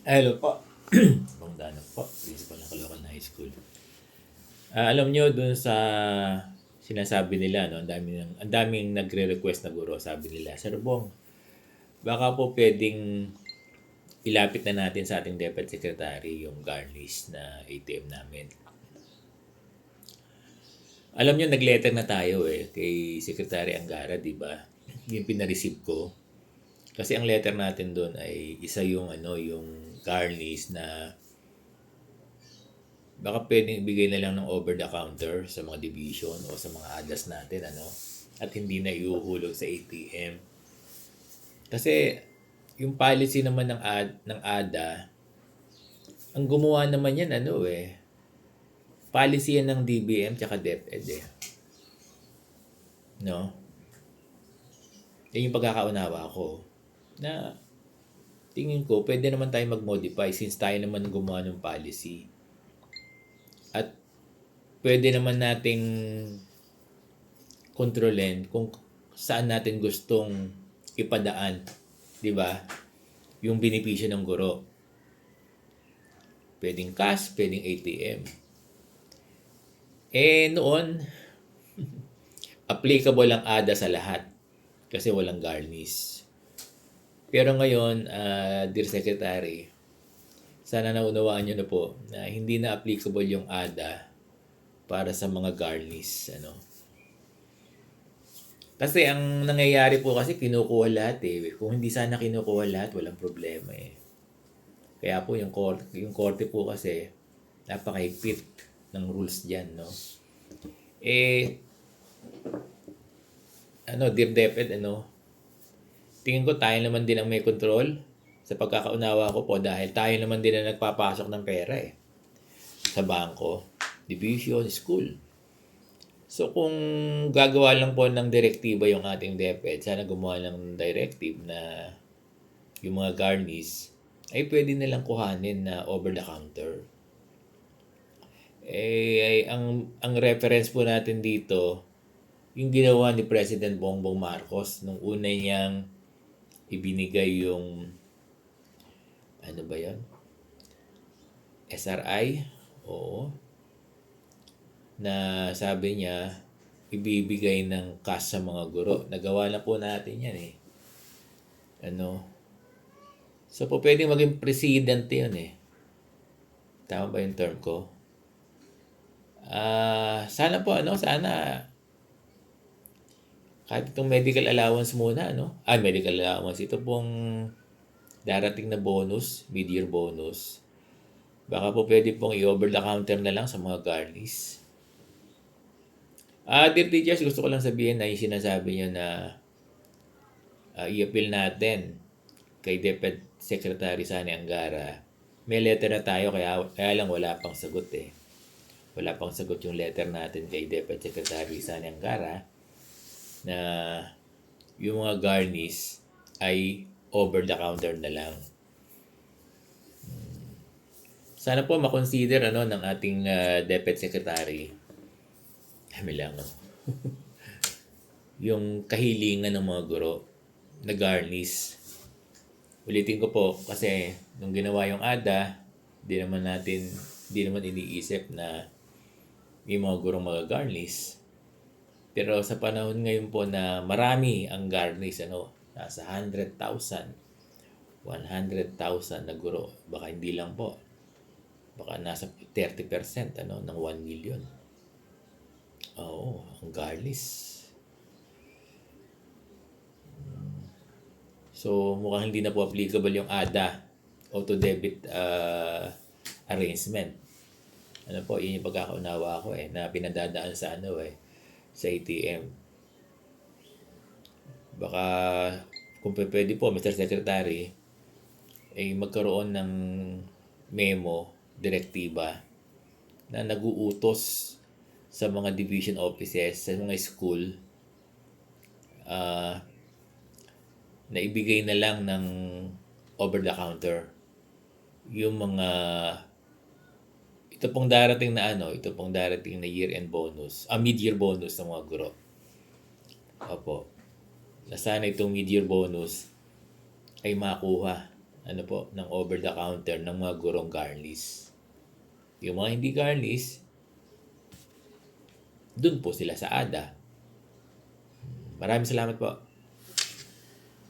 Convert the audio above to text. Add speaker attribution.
Speaker 1: Hello po. Bang Dano po, principal ng Caloocan High School. Alam nyo dun sa sinasabi nila, no, ang daming nagre-request na guro, sabi nila, Sir Bong, baka po pwedeng ilapit na natin sa ating DepEd Secretary yung garnish na ATM namin. Alam nyo, nag-letter na tayo kay Secretary Angara, di ba? Yung pinareceive ko. Kasi ang letter natin doon ay isa yung yung garnish na baka pwedeng ibigay na lang ng over the counter sa mga division o sa mga ADAS natin at hindi na iuhulog sa ATM. Kasi yung policy naman ng ADA, ang gumawa naman yan policy yan ng DBM tsaka DepEd no. Yan yung pagkakaunawa ko na tingin ko pwede naman tayo mag-modify since tayo naman gumawa ng policy. At pwede naman nating kontrolin kung saan natin gustong ipadaan, 'di ba? Yung benepisyo ng guro. Pwedeng cash, pwedeng ATM. Noon applicable ang ADA sa lahat kasi walang garnish. Pero ngayon, Dear Secretary, sana naunawaan nyo na po na hindi na applicable yung ADA para sa mga garnish. Kasi ang nangyayari po kasi kinukuha lahat Kung hindi sana kinukuha lahat, walang problema Kaya po yung korte po kasi napaka-higpit ng rules diyan, no? Dear DepEd, tingin ko tayo naman din ang may control sa pagkakaunawa ko po dahil tayo naman din ang nagpapasok ng pera sa bangko, division, school. So kung gagawa lang po ng direktiba yung ating DepEd, sana gumawa ng directive na yung mga garnish ay pwede nilang kuhanin na over the counter. Ang reference po natin dito, yung ginawa ni President Bongbong Marcos nung una niyang ibinigay yung SRI, na sabi niya ibibigay ng cash sa mga guro. Nagawa na po natin yan So po pwedeng maging president yun Tama ba yung term ko? Sana po sana kahit itong medical allowance muna medical allowance, ito pong darating na bonus, mid-year bonus, baka po pwede pong i-over the counter na lang sa mga garnish. Dear teachers, gusto ko lang sabihin na yung sinasabi niyo na i-appeal natin kay DepEd Secretary Sani Angara. May letter na tayo kaya lang wala pang sagot Wala pang sagot yung letter natin kay DepEd Secretary Sani Angara na yung mga garnish ay over the counter na lang. Sana po makonsider ng ating DepEd Secretary yung kahilingan ng mga guro na garnish. Ulitin ko po kasi nung ginawa yung ADA, di naman iniisip na may mga gurong magagarnish. Pero sa panahon ngayon po na marami ang garnish, nasa 100,000, 100,000 na guro, baka hindi lang po. Baka nasa 30% ng 1 million. Ang garnish. So, mukhang hindi na po applicable yung ADA, auto-debit arrangement. Yun yung pagkakaunawa ko na pinadadaan sa sa ATM. Baka kung pwede po, Mr. Secretary, magkaroon ng memo, direktiba na nag-uutos sa mga division offices, sa mga school, na ibigay na lang ng over the counter yung mga ito pong darating na year-end bonus, mid-year bonus ng mga guro. Na sana itong mid-year bonus ay makuha ano po, ng over the counter ng mga gurong garnis. Yung mga hindi garnis, dun po sila sa ADA. Maraming salamat po.